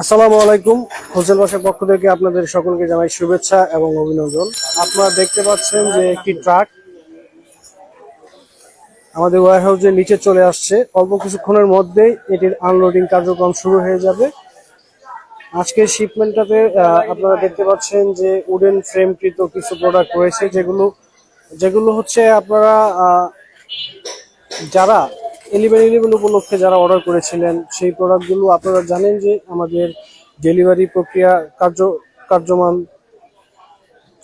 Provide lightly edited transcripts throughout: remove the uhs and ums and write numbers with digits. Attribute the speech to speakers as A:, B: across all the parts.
A: আসসালামু আলাইকুম। হোসেন বাসার পক্ষ থেকে আপনাদের সকলকে জানাই শুভেচ্ছা এবং অভিনন্দন। আপনারা দেখতে পাচ্ছেন যে একটি ট্রাক আমাদের ওয়্যারহাউসের নিচে চলে আসছে। অল্প কিছুক্ষণের মধ্যেই এটির আনলোডিং কার্যক্রম শুরু হয়ে যাবে। আজকের শিপমেন্টটাতে আপনারা দেখতে পাচ্ছেন যে উডেন ফ্রেমকৃত কিছু প্রোডাক্ট রয়েছে, যেগুলো যেগুলো হচ্ছে আপনারা যারা 11/11 উপলক্ষে যারা অর্ডার করেছিলেন সেই প্রোডাক্টগুলো আপনারা জানেন যে আমাদের ডেলিভারি প্রক্রিয়া কার্যমান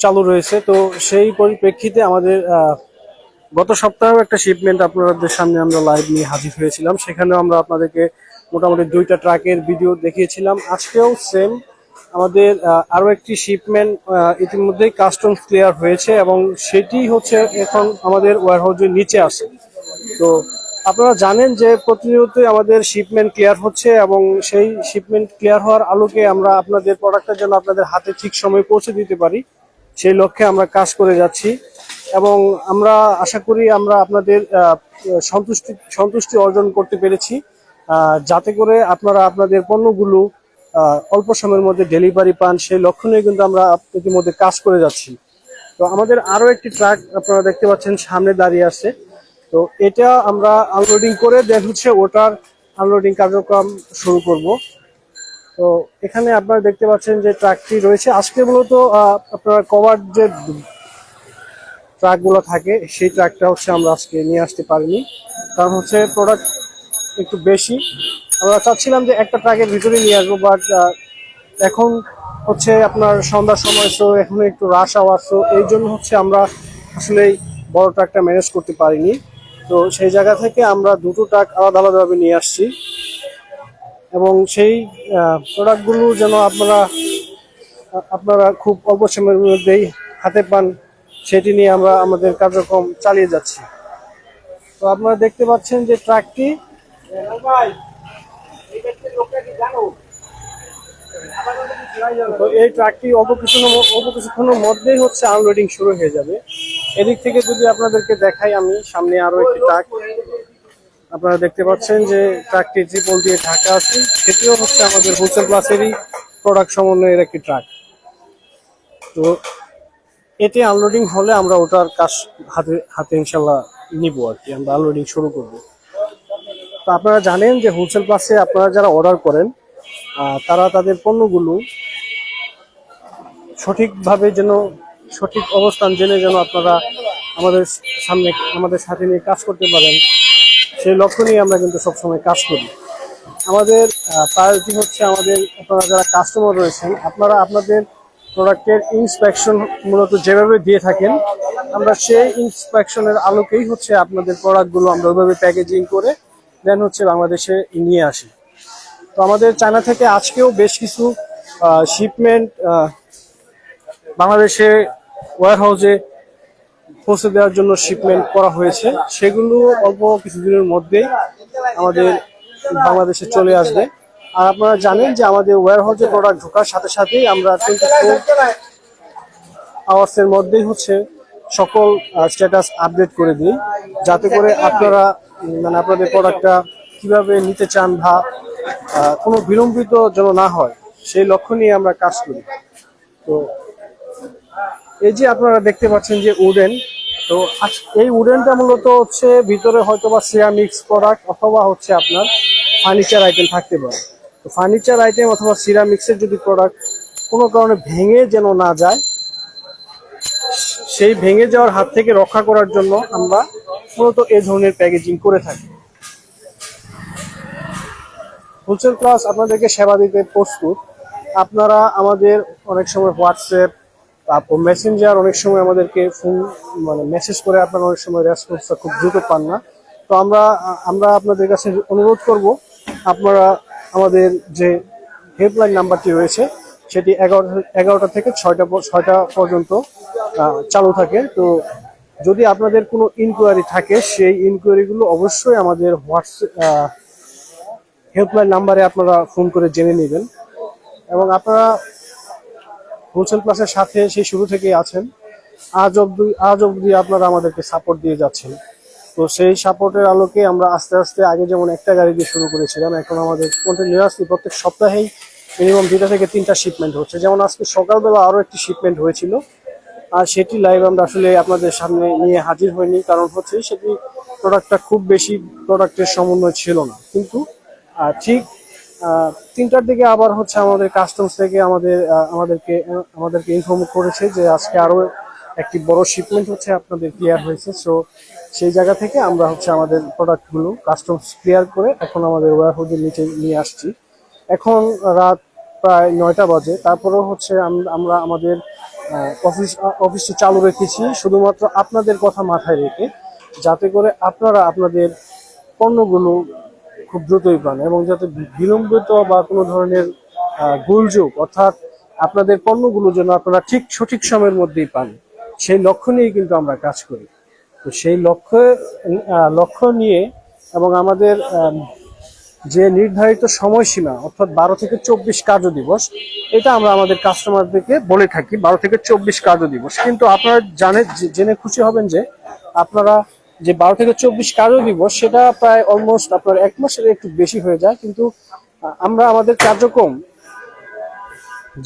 A: চালু রয়েছে। তো সেই পরিপ্রেক্ষিতে আমাদের গত সপ্তাহেও একটা শিপমেন্ট আপনাদের সামনে আমরা লাইভ নিয়ে হাজির হয়েছিলাম। সেখানেও আমরা আপনাদেরকে মোটামুটি 2টা ট্রাকের ভিডিও দেখিয়েছিলাম। আজকেও সেম আমাদের আরো একটি শিপমেন্ট ইতিমধ্যেই কাস্টমস ক্লিয়ার হয়েছে এবং সেটি হচ্ছে এখন আমাদের ওয়্যারহাউসের নিচে আসে। তো আপনারা জানেন যে প্রতিনিয়তই আমাদের শিপমেন্ট ক্লিয়ার হচ্ছে এবং সেই শিপমেন্ট ক্লিয়ার হওয়ার আলোকে আমরা আপনাদের প্রোডাক্টটা যেন আপনাদের হাতে ঠিক সময়ে পৌঁছে দিতে পারি, সেই লক্ষ্যে আমরা কাজ করে যাচ্ছি। এবং আমরা আশা করি আমরা আপনাদের সন্তুষ্টি অর্জন করতে পেরেছি, যাতে করে আপনারা আপনাদের পণ্যগুলো অল্প সময়ের মধ্যে ডেলিভারি পান, সেই লক্ষ্য নিয়ে কিন্তু আমরা ইতিমধ্যে কাজ করে যাচ্ছি। তো আমাদের আরো একটি ট্রাক আপনারা দেখতে পাচ্ছেন সামনে দাঁড়িয়ে আছে। তো এটা আমরা আনলোডিং করে দেন হচ্ছে ওটার আনলোডিং কার্যক্রম শুরু করব। তো এখানে আপনারা দেখতে পাচ্ছেন যে ট্রাকটি রয়েছে। আজকে মূলত আপনারা কভার যে ট্রাকগুলো থাকে সেই ট্রাকটা হচ্ছে আমরা আজকে নিয়ে আসতে পারিনি, কারণ হচ্ছে প্রোডাক্ট একটু বেশি। আমরা চাচ্ছিলাম যে একটা ট্রাকের ভিতরে নিয়ে আসবো, বাট এখন হচ্ছে আপনার সন্ধ্যার সময়, সো এখন একটু রাশ আওয়ার, সো এই জন্য হচ্ছে আমরা আসলে বড় ট্রাকটা ম্যানেজ করতে পারিনি। তো সেই জায়গা থেকে আমরা দুটো ট্রাক আলাদা আলাদাভাবে নিয়ে আসছি এবং সেই প্রোডাক্টগুলো যেন আপনারা খুব অল্প সময়ের মধ্যেই হাতে পান, সেটি নিয়ে আমরা আমাদের কার্যক্রম চালিয়ে যাচ্ছি। তো আপনারা দেখতে পাচ্ছেন যে ট্রাকটি তো এই ট্রাকটি অল্প কিছুক্ষণের মধ্যেই হচ্ছে আনলোডিং শুরু হয়ে যাবে। এদিক থেকে যদি আপনাদেরকে দেখাই, আমি সামনে আরো একটি ট্রাক আপনারা দেখতে পাচ্ছেন যে ট্রাকটি ত্রিপল দিয়ে ঢাকা আছে, সেটিও হচ্ছে আমাদের হোলসেল প্লাসেরই প্রোডাক্ট সমন্বয়ের একটি ট্রাক। তো এটি আনলোডিং হলে আমরা ওটার কাজ হাতে হাতে ইনশাল্লাহ নিব আর কি, আমরা আনলোডিং শুরু করব। তো আপনারা জানেন যে হোলসেল প্লাসে আপনারা যারা অর্ডার করেন তারা তাদের পণ্যগুলো সঠিকভাবে যেন সঠিক অবস্থান জেনে যেন আপনারা আমাদের সাথে নিয়ে কাজ করতে পারেন, সেই লক্ষ্য নিয়ে আমরা কিন্তু সবসময় কাজ করি। আমাদের প্রায়োরিটি হচ্ছে আপনারা যারা কাস্টমার রয়েছেন, আপনারা আপনাদের প্রোডাক্টের ইন্সপেকশন মূলত যেভাবে দিয়ে থাকেন, আমরা সেই ইন্সপেকশনের আলোকেই হচ্ছে আপনাদের প্রোডাক্টগুলো আমরা ওইভাবে প্যাকেজিং করে দেন হচ্ছে বাংলাদেশে নিয়ে আসি। তো আমাদের চায়না থেকে আজকেও বেশ কিছু শিপমেন্ট বাংলাদেশে ওয়্যারহাউসে পৌঁছে দেওয়ার জন্য শিপমেন্ট করা হয়েছে, সেগুলো অল্প কিছুদিনের মধ্যেই আমাদের বাংলাদেশে চলে আসবে। আর আপনারা জানেন যে আমাদের ওয়্যারহাউসে প্রোডাক্ট ঢোকার সাথে সাথেই আমরা 24 আওয়ার্সের মধ্যেই হচ্ছে সকল স্ট্যাটাস আপডেট করে দিই, যাতে করে আপনারা আপনাদের প্রোডাক্টটা কিভাবে নিতে চান বা কোনো বিলম্বিত যেন না হয়, সেই লক্ষ্য নিয়ে আমরা কাজ করি। তো এই যে আপনারা দেখতে পাচ্ছেন যে উডেন, তো এই উডেনটা মূলত হচ্ছে ভিতরে হয়তো বা সিরামিক্স প্রোডাক্ট অথবা হচ্ছে আপনার ফার্নিচার আইটেম থাকতে পারে। তো ফার্নিচার আইটেম অথবা সিরামিক্সের যদি প্রোডাক্ট কোনো কারণে ভেঙে যেন না যায়, সেই ভেঙে যাওয়ার হাত থেকে রক্ষা করার জন্য আমরা মূলত এই ধরনের প্যাকেজিং করে থাকি। হোলসেল প্লাস আপনাদেরকে সেবা দিতে প্রস্তুত। আপনারা আমাদের অনেক সময় হোয়াটসঅ্যাপ, তারপর মেসেঞ্জার, অনেক সময় আমাদেরকে ফোন মেসেজ করে আপনারা অনেক সময় রেসপন্সটা খুব দ্রুত পান না। তো আমরা আপনাদের কাছে অনুরোধ করব, আপনারা আমাদের যে হেল্পলাইন নাম্বারটি রয়েছে সেটি 11টা থেকে 6টা পর্যন্ত চালু থাকে। তো যদি আপনাদের কোনো ইনকোয়ারি থাকে, সেই ইনকোয়ারিগুলো অবশ্যই আমাদের হোয়াটসঅ্যাপ হেল্পলাইন নাম্বারে আপনারা ফোন করে জেনে নেবেন। এবং আপনারা হোলসেল প্লাসের সাথে সেই শুরু থেকেই আছেন, আজ অবধি আপনারা আমাদেরকে সাপোর্ট দিয়ে যাচ্ছেন। তো সেই সাপোর্টের আলোকে আমরা আস্তে আস্তে আগে যেমন একটা গাড়ি দিয়ে শুরু করেছিলাম, এখন আমাদের কন্টিনিউয়াসলি প্রত্যেক সপ্তাহেই মিনিমাম 2টা থেকে 3টা শিপমেন্ট হচ্ছে। যেমন আজকে সকালবেলা আরো একটি শিপমেন্ট হয়েছিল, আর সেটি লাইভ আমরা আসলে আপনাদের সামনে নিয়ে হাজির হইনি, কারণ হচ্ছে সেটি প্রোডাক্টটা খুব বেশি প্রোডাক্টের সমন্বয় ছিল না। কিন্তু ঠিক 3টার দিকে আবার হচ্ছে আমাদের কাস্টমস থেকে আমাদেরকে ইনফর্ম করেছে যে আজকে আরো একটি বড় শিপমেন্ট হচ্ছে আপনাদের ক্লিয়ার হয়েছে। সো সেই জায়গা থেকে আমরা হচ্ছে আমাদের প্রোডাক্টগুলো কাস্টমস ক্লিয়ার করে এখন আমাদের ওয়্যারহাউসের নিচে নিয়ে আসছি। এখন রাত প্রায় 9টা বাজে, তারপরেও হচ্ছে আমরা আমাদের অফিসটি চালু রেখেছি শুধুমাত্র আপনাদের কথা মাথায় রেখে, যাতে করে আপনারা আপনাদের পণ্যগুলো খুব দ্রুতই পান এবং যাতে বিলম্বিত বা কোনো ধরনের গোলযোগ, অর্থাৎ আপনাদের পণ্যগুলো যেন আপনারা ঠিক সঠিক সময়ের মধ্যেই পান, সেই লক্ষ্য নিয়ে কিন্তু আমরা কাজ করি। তো সেই লক্ষ্য নিয়ে এবং আমাদের যে নির্ধারিত সময়সীমা অর্থাৎ 12 থেকে 24 কার্য দিবস, এটা আমরা আমাদের কাস্টমারদেরকে বলে থাকি 12 থেকে 24 কার্য দিবস। কিন্তু আপনারা জেনে খুশি হবেন যে আপনারা যে 12 থেকে 24 কার্য দিবস সেটা প্রায় অলমোস্ট আপনার 1 মাসের একটু বেশি হয়ে যায়। কিন্তু আমরা আমাদের কার্যক্রম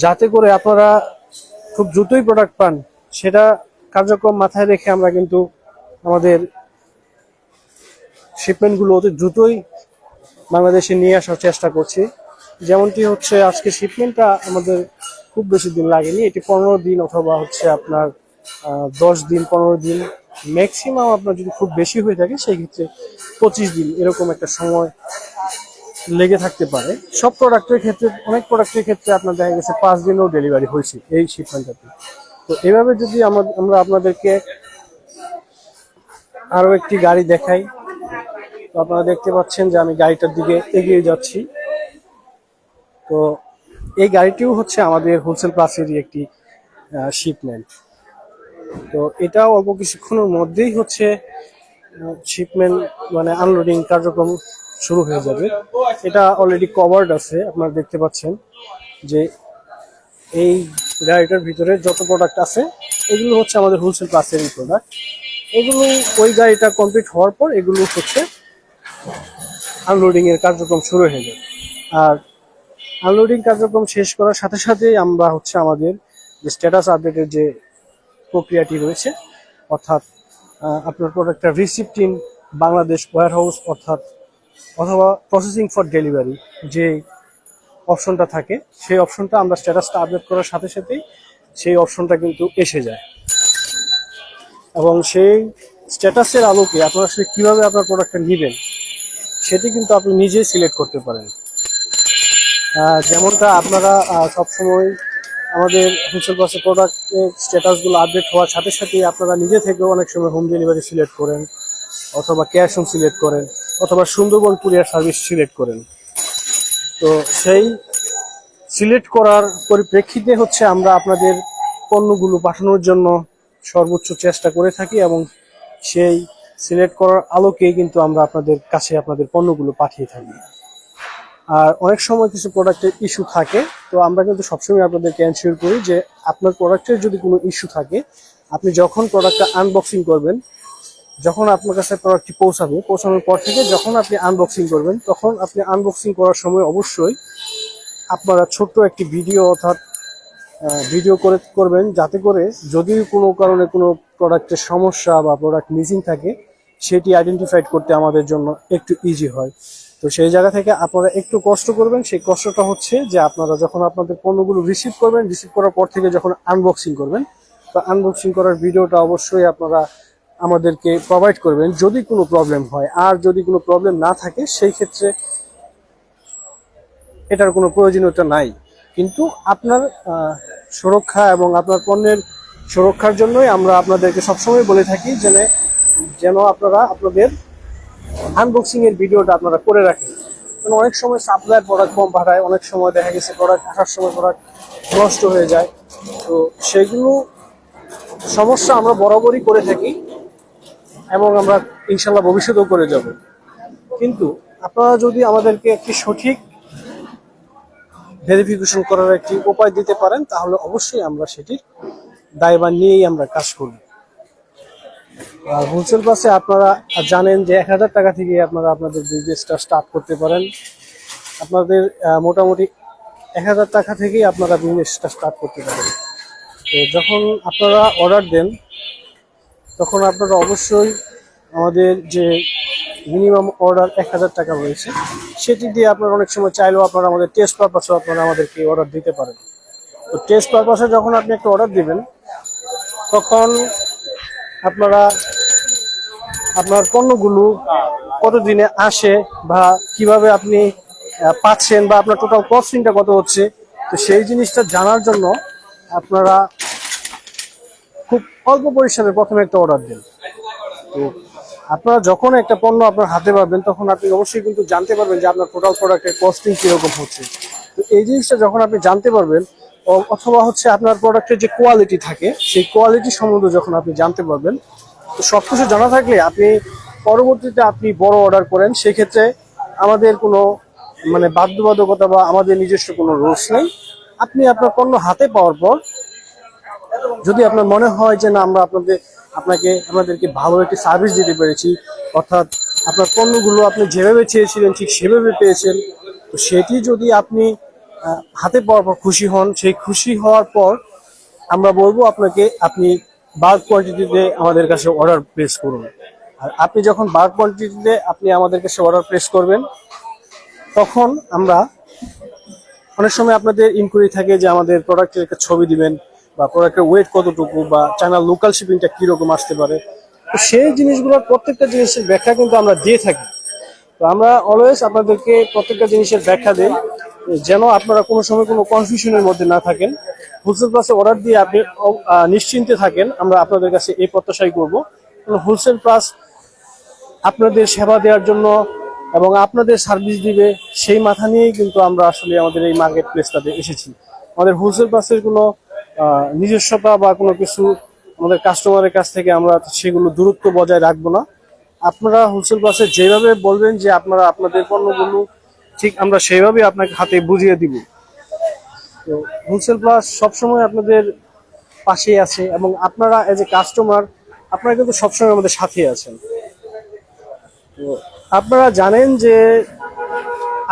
A: যাতে করে আপনারা খুব দ্রুতই প্রোডাক্ট পান, সেটা কার্যক্রম মাথায় রেখে আমরা কিন্তু আমাদের শিপমেন্টগুলো অতি দ্রুতই বাংলাদেশে নিয়ে আসার চেষ্টা করছি। যেমনটি হচ্ছে আজকে শিপমেন্টটা আমাদের খুব বেশি দিন লাগেনি, এটি 15 দিন অথবা হচ্ছে আপনার 10 দিন 15 দিন, ম্যাক্সিমাম আপনার যদি খুব বেশি হয়ে থাকে সেই ক্ষেত্রে 25 দিন এরকম একটা সময় লেগে থাকতে পারে। সব প্রোডাক্টের ক্ষেত্রে, অনেক প্রোডাক্টের ক্ষেত্রে আপনার দেখা গেছে 5 দিনেও ডেলিভারি হয়েছে এই শিপমেন্টটাতে। তো এভাবে যদি আমরা আপনাদেরকে আরো একটি গাড়ি দেখাই, তো আপনারা দেখতে পাচ্ছেন যে আমি গাড়িটার দিকে এগিয়ে যাচ্ছি। তো এই গাড়িটিও হচ্ছে আমাদের হোলসেল প্লাসেরই একটি শিপমেন্ট। তো এটাও অল্প কিছুক্ষণের মধ্যেই হচ্ছে শিপমেন্ট মানে আনলোডিং কার্যক্রম শুরু হয়ে যাবে। এটা অলরেডি কভার্ড আছে, আপনারা দেখতে পাচ্ছেন যে এই গাড়িটার ভিতরে যত প্রোডাক্ট আছে এগুলো হচ্ছে আমাদের হোলসেল প্লাসেরই প্রোডাক্ট। এগুলো ওই গাড়িটা কমপ্লিট হওয়ার পর এগুলো হচ্ছে আনলোডিং এর কার্যক্রম শুরু হয়ে যাবে। আর আনলোডিং কার্যক্রম শেষ করার সাথে সাথেই আমরা হচ্ছে আমাদের যে স্ট্যাটাস আপডেটের যে প্রক্রিয়াটি রয়েছে, অর্থাৎ আপনার প্রোডাক্টটা রিসিভড ইন বাংলাদেশ ওয়্যারহাউস অথবা প্রসেসিং ফর ডেলিভারি যে অপশনটা থাকে, সেই অপশনটা আমরা স্ট্যাটাসটা আপডেট করার সাথে সাথেই সেই অপশনটা কিন্তু এসে যায়। এবং সেই স্ট্যাটাসের আলোকে আপনারা আসলে কীভাবে আপনার প্রোডাক্টটা নেবেন সেটি কিন্তু আপনি নিজেই সিলেক্ট করতে পারেন। যেমনটা আপনারা সবসময় আমাদের হোলসেল প্লাসের প্রোডাক্টের স্ট্যাটাসগুলো আপডেট হওয়ার সাথে সাথেই আপনারা নিজে থেকেও অনেক সময় হোম ডেলিভারি সিলেক্ট করেন, অথবা ক্যাশ অন সিলেক্ট করেন, অথবা সুন্দরবন কুরিয়ার সার্ভিস সিলেক্ট করেন। তো সেই সিলেক্ট করার পরিপ্রেক্ষিতে হচ্ছে আমরা আপনাদের পণ্যগুলো পাঠানোর জন্য সর্বোচ্চ চেষ্টা করে থাকি এবং সেই সিলেক্ট করার আলোকেই কিন্তু আমরা আপনাদের কাছে আপনাদের পণ্যগুলো পাঠিয়ে থাকি। আর অনেক সময় কিছু প্রোডাক্টের ইস্যু থাকে, তো আমরা কিন্তু সবসময় আপনাদেরকে এনশিওর করি যে আপনার প্রোডাক্টের যদি কোনো ইস্যু থাকে, আপনি যখন প্রোডাক্টটা আনবক্সিং করবেন, যখন আপনার কাছে প্রোডাক্টটি পৌঁছানোর পর থেকে যখন আপনি আনবক্সিং করবেন, তখন আপনি আনবক্সিং করার সময় অবশ্যই আপনারা ছোট্ট একটি ভিডিও অর্থাৎ ভিডিও করবেন, যাতে করে যদি কোনো কারণে কোনো প্রোডাক্টের সমস্যা বা প্রোডাক্ট মিসিং থাকে সেটি আইডেন্টিফাইড করতে আমাদের জন্য একটু ইজি হয়। তো সেই জায়গা থেকে আপনারা একটু কষ্ট করবেন। সেই কষ্টটা হচ্ছে যে আপনারা যখন আপনাদের পণ্যগুলো রিসিভ করবেন, রিসিভ করার পর থেকে যখন আনবক্সিং করবেন, তো আনবক্সিং করার ভিডিওটা অবশ্যই আপনারা আমাদেরকে প্রোভাইড করবেন যদি কোনো প্রবলেম হয়। আর যদি কোনো প্রবলেম না থাকে সেই ক্ষেত্রে এটার কোনো প্রয়োজনীয়তা নাই। কিন্তু আপনার সুরক্ষা এবং আপনার পণ্যের সুরক্ষার জন্যই আমরা আপনাদেরকে সবসময় বলে থাকি যেন আপনারা আপনাদের আনবক্সিং এর ভিডিওটা আপনারা করে রাখেন। কারণ অনেক সময় সাপ্লায়ার প্রোডাক্ট কম পাঠায়, অনেক সময় দেখা গেছে প্রোডাক্ট আসার সময় প্রোডাক্ট নষ্ট হয়ে যায়। তো সেগুলো সমস্যা আমরা বরাবরই করে থাকি এবং আমরা ইনশাল্লাহ ভবিষ্যতেও করে যাব। কিন্তু আপনারা যদি আমাদেরকে একটি সঠিক ভেরিফিকেশন করার একটি উপায় দিতে পারেন, তাহলে অবশ্যই আমরা সেটির দায়ভার নিয়েই আমরা কাজ করি। আর হোলসেল প্লাসে আপনারা জানেন যে 1000 টাকা থেকে আপনারা আপনাদের বিজনেসটা স্টার্ট করতে পারেন। আপনাদের মোটামুটি 1000 টাকা থেকেই আপনারা বিজনেসটা স্টার্ট করতে পারেন। তো যখন আপনারা অর্ডার দেন তখন আপনারা অবশ্যই আমাদের যে মিনিমাম অর্ডার 1000 টাকা রয়েছে সেটি দিয়ে আপনারা অনেক সময় চাইলেও আপনারা আমাদের টেস্ট পারপাসেও আপনারা আমাদেরকে অর্ডার দিতে পারেন। তো টেস্ট পারপাসে যখন আপনি একটা অর্ডার দিবেন তখন আপনারা আপনার পণ্যগুলো কতদিনে আসে বা কিভাবে আপনি পাচ্ছেন বা আপনার টোটাল কস্টিংটা কত হচ্ছে, তো সেই জিনিসটা জানার জন্য আপনারা খুব অল্প পরিসরে প্রথমে একটা অর্ডার দেন। তো আপনারা যখন একটা পণ্য আপনার হাতে পাবেন তখন আপনি অবশ্যই কিন্তু জানতে পারবেন যে আপনার টোটাল প্রোডাক্টের কস্টিং কিরকম হচ্ছে। তো এই জিনিসটা যখন আপনি জানতে পারবেন অথবা হচ্ছে আপনার প্রোডাক্টের যে কোয়ালিটি থাকে সেই কোয়ালিটি সম্বন্ধে যখন আপনি জানতে পারবেন, তো সবকিছু জানা থাকলে আপনি পরবর্তীতে আপনি বড় অর্ডার করেন সেক্ষেত্রে আমাদের কোনো মানে বাধ্যবাধকতা বা আমাদের নিজস্ব কোনো রুলস নেই। আপনি আপনার পণ্য হাতে পাওয়ার পর যদি আপনার মনে হয় যে না আমরা আপনাদেরকে ভালো একটি সার্ভিস দিতে পেরেছি, অর্থাৎ আপনার পণ্যগুলো আপনি যেভাবে চেয়েছিলেন ঠিক সেভাবে পেয়েছেন, তো সেটি যদি আপনি হাতে পাওয়ার পর খুশি হন, সেই খুশি হওয়ার পর আমরা বলবো আপনাকে আপনি বাল্ক কোয়ান্টিটিতে আমাদের কাছে অর্ডার প্লেস করুন। আর আপনি যখন বাল্ক কোয়ান্টিটিতে আপনি আমাদের কাছে অর্ডার প্লেস করবেন তখন আমরা অনেক সময় আপনাদের ইনকোয়ারি থাকে যে আমাদের প্রোডাক্টের একটা ছবি দিবেন বা প্রোডাক্টের ওয়েট কতটুকু বা চায়নার লোকাল শিপিংটা কিরকম আসতে পারে, তো সেই জিনিসগুলোর প্রত্যেকটা জিনিসের ব্যাখ্যা কিন্তু আমরা দিয়ে থাকি। তো আমরা অলওয়েজ আপনাদেরকে প্রত্যেকটা জিনিসের ব্যাখ্যা দিই যেন আপনারা কোনো সময় কোনো কনফিউশনের মধ্যে না থাকেন। হোলসেল প্লাসে অর্ডার দিয়ে আপনি নিশ্চিন্তে থাকেন, আমরা আপনাদের কাছে এই প্রত্যাশাই করবো। হোলসেল প্লাস আপনাদের সেবা দেওয়ার জন্য এবং আপনাদের সার্ভিস দিবে সেই মাথা নিয়েই কিন্তু আমরা আসলে আমাদের এই মার্কেট প্লেসটাতে এসেছি। আমাদের হোলসেল প্লাসের কোনো নিজস্বতা বা কোনো কিছু আমাদের কাস্টমারের কাছ থেকে আমরা সেগুলো দূরত্ব বজায় রাখবো না। আপনারা হোলসেল প্লাসে যেভাবে বলবেন যে আপনারা আপনাদের পণ্যগুলো ঠিক আমরা সেইভাবে আপনাকে হাতে বুঝিয়ে দিব। তো হোলসেল প্লাস সবসময় আপনাদের পাশেই আছে এবং আপনারা এজ এ কাস্টমার আপনারা কিন্তু সবসময় আমাদের সাথেই আছেন। তো আপনারা জানেন যে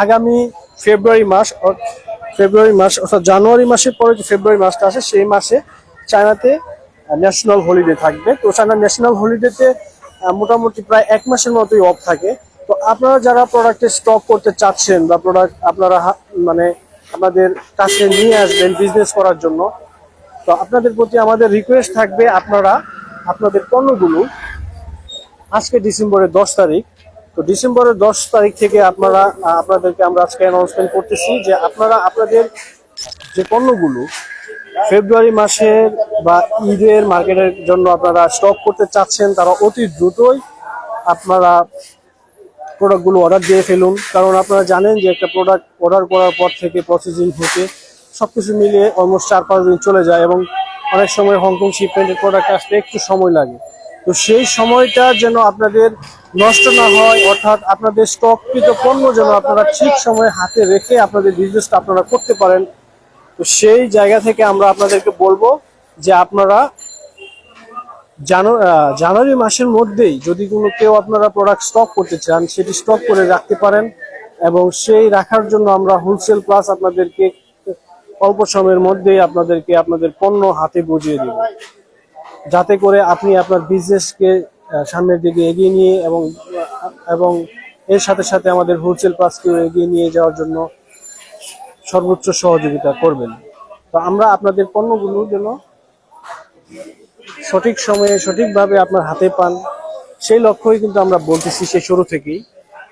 A: আগামী ফেব্রুয়ারি মাস অর্থাৎ জানুয়ারি মাসের পরে যে ফেব্রুয়ারি মাসটা আসে সেই মাসে চায়নাতে ন্যাশনাল হলিডে থাকবে। তো চায়না ন্যাশনাল হলিডেতে মোটামুটি প্রায় 1 মাসের মতোই অফ থাকে। তো আপনারা যারা প্রোডাক্টের স্টক করতে চাচ্ছেন বা প্রোডাক্ট আপনারা মানে আপনাদের কাছে নিয়ে আসবেন বিজনেস করার জন্য, তো আপনাদের প্রতি আমাদের রিকোয়েস্ট থাকবে আপনারা আপনাদের পণ্যগুলো আজকে ডিসেম্বরের 10 তারিখ, তো ডিসেম্বরের 10 তারিখ থেকে আপনাদেরকে আমরা আজকে অ্যানাউন্সমেন্ট করতেছি যে আপনারা আপনাদের যে পণ্যগুলো ফেব্রুয়ারি মাসের বা ঈদের মার্কেটের জন্য আপনারা স্টক করতে চাচ্ছেন তারা অতি দ্রুতই আপনারা প্রোডাক্টগুলো অর্ডার দিয়ে ফেলুন। কারণ আপনারা জানেন যে একটা প্রোডাক্ট অর্ডার করার পর থেকে প্রসেসিং হতে সবকিছু মিলিয়ে অলমোস্ট 4-5 দিন চলে যায় এবং অনেক সময় হংকং শিপমেন্টের প্রোডাক্ট আসতে একটু সময় লাগে। তো সেই সময়টা যেন আপনাদের নষ্ট না হয়, অর্থাৎ আপনাদের স্টককৃত পণ্য যেন আপনারা ঠিক সময়ে হাতে রেখে আপনাদের বিজনেসটা আপনারা করতে পারেন। তো সেই জায়গা থেকে আমরা আপনাদেরকে বলবো যে আপনারা জানুয়ারি মাসের মধ্যেই যদি কেউ আপনারা প্রোডাক্ট স্টক করতে চান সেটি স্টক করে রাখতে পারেন এবং সেই রাখার জন্য আমরা হোলসেল প্লাস আপনাদেরকে অল্প সময়ের মধ্যেই আপনাদের পণ্য হাতে বুঝিয়ে দেব, যাতে করে আপনি আপনার বিজনেসকে সামনের দিকে এগিয়ে নিয়ে এবং এর সাথে সাথে আমাদের হোলসেল প্লাসকেও এগিয়ে নিয়ে যাওয়ার জন্য সর্বোচ্চ সহযোগিতা করবেন। তো আমরা আপনাদের পণ্যগুলো যেন সঠিক সময়ে সঠিকভাবে আপনার হাতে পান সেই লক্ষ্যই কিন্তু আমরা বলতেছি সেই শুরু থেকেই।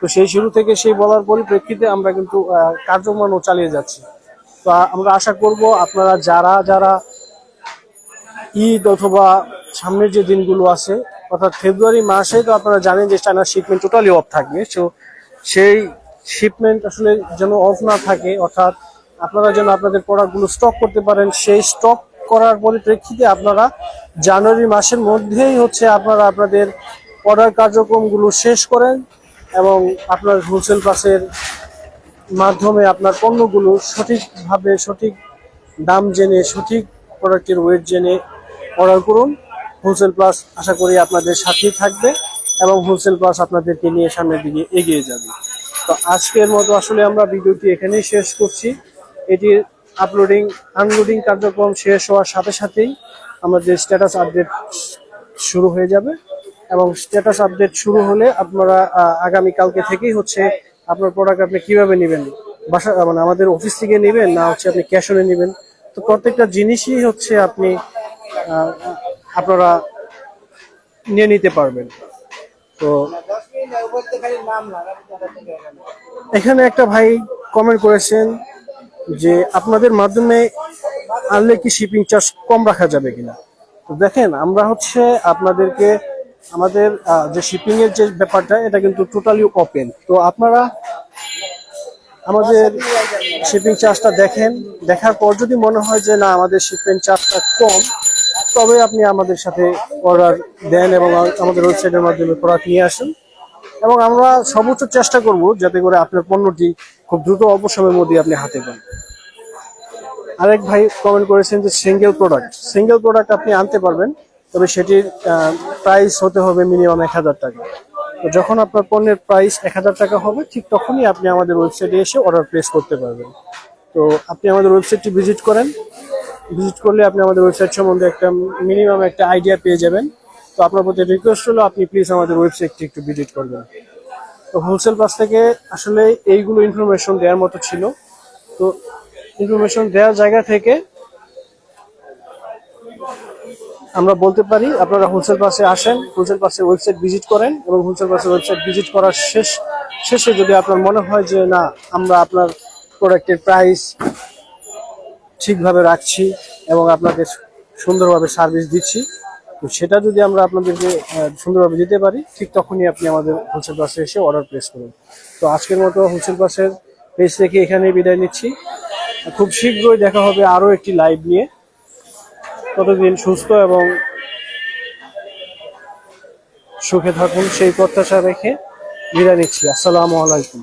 A: তো সেই শুরু থেকে সেই বলার পরিপ্রেক্ষিতে আমরা কিন্তু কার্যক্রমও চালিয়ে যাচ্ছি। তো আমরা আশা করব আপনারা যারা ঈদ অথবা সামনের যে দিনগুলো আছে অর্থাৎ ফেব্রুয়ারি মাসে তো আপনারা জানেন যে চায়নার শিপমেন্ট টোটালি অফ থাকবে। সো সেই শিপমেন্ট আসলে যেন অফ না থাকে, অর্থাৎ আপনারা যেন আপনাদের প্রোডাক্টগুলো স্টক করতে পারেন, সেই স্টক করার পরিপ্রেক্ষিতে আপনারা জানুয়ারি মাসের মধ্যেই আপনারা আপনাদের অর্ডার কার্যক্রমগুলো শেষ করেন এবং আপনার হোলসেল প্লাসের মাধ্যমে আপনার পণ্যগুলো সঠিকভাবে সঠিক দাম জেনে সঠিক প্রোডাক্টের ওয়েট জেনে অর্ডার করুন। হোলসেল প্লাস আশা করি আপনাদের সাথেই থাকবে এবং হোলসেল প্লাস আপনাদেরকে নিয়ে সামনের দিকে এগিয়ে যাবে। তো আজকের মতো আসলে আমরা ভিডিওটি এখানেই শেষ করছি। এটির আপলোডিং আনলোডিং কার্যক্রম শেষ হওয়ার সাথে সাথেই আমাদের স্ট্যাটাস আপডেট শুরু হয়ে যাবে, এবং স্ট্যাটাস আপডেট শুরু হলে আপনারা আগামী কালকে থেকেই হচ্ছে আপনার প্রোডাক্ট আপনি কিভাবে নেবেন, বাসা মানে আমাদের অফিস থেকে নেবেন না হচ্ছে আপনি ক্যাশ অনে নেবেন, তো প্রত্যেকটা জিনিসই হচ্ছে আপনি আপনারা নিয়ে নিতে পারবেন। তো এখানে একটা ভাই কমেন্ট করেছেন যে আপনাদের মাধ্যমে আনলে কি শিপিং চার্জ কম রাখা যাবে কিনা। তো দেখেন, আমরা হচ্ছে আপনাদেরকে আমাদের যে শিপিং এর যে ব্যাপারটা এটা কিন্তু টোটালি ওপেন। তো আপনারা আমাদের শিপিং চার্জটা দেখেন, দেখার পর যদি মনে হয় যে না আমাদের শিপিং চার্জটা কম, তবে আপনি আমাদের সাথে অর্ডার দেন এবং আমাদের ওয়েবসাইটের মাধ্যমে প্রোডাক্ট নিয়ে আসেন, এবং আমরা সর্বোচ্চ চেষ্টা করব যাতে করে আপনার পণ্যটি খুব দ্রুত অল্প সময়ের মধ্যে আপনি হাতে পান। আরেক ভাই কমেন্ট করেছেন যে সিঙ্গেল প্রোডাক্ট আপনি আনতে পারবেন, তবে সেটির প্রাইস হতে হবে মিনিমাম 1000 টাকা। তো যখন আপনার পণ্যের প্রাইস 1000 টাকা হবে ঠিক তখনই আপনি আমাদের ওয়েবসাইটে এসে অর্ডার প্লেস করতে পারবেন। তো আপনি আমাদের ওয়েবসাইটটি ভিজিট করেন, ভিজিট করলে আপনি আমাদের ওয়েবসাইট সম্বন্ধে একটা মিনিমাম একটা আইডিয়া পেয়ে যাবেন। তো আপনার প্রতি রিকোয়েস্ট হলো আপনি প্লিজ আমাদের ওয়েবসাইটটি একটু ভিজিট করবেন। তো হোলসেল পাস থেকে আসলে এইগুলো ইনফরমেশন দেওয়ার মতো ছিল। তো ইনফরমেশন দেওয়ার জায়গা থেকে আমরা বলতে পারি আপনারা হোলসেল পাসে আসেন, হোলসেল পাসের ওয়েবসাইট ভিজিট করেন, এবং হোলসেল পাসের ওয়েবসাইট ভিজিট করার শেষে যদি আপনার মনে হয় যে না আমরা আপনার প্রোডাক্টের প্রাইস ঠিকভাবে রাখছি এবং আপনাকে সুন্দরভাবে সার্ভিস দিচ্ছি, তো সেটা যদি আমরা আপনাদেরকে সুন্দরভাবে দিতে পারি ঠিক তখনই আপনি আমাদের হোলসেল পাসে এসে অর্ডার প্লেস করুন। তো আজকের মতো হোলসেল পাসের পেজ থেকে এখানেই বিদায় নিচ্ছি। খুব শীঘ্রই দেখা হবে আরও একটি লাইভ নিয়ে। ততদিন সুস্থ এবং সুখে থাকুন সেই প্রত্যাশা রেখে বিদায় নিচ্ছি। আসসালামু আলাইকুম।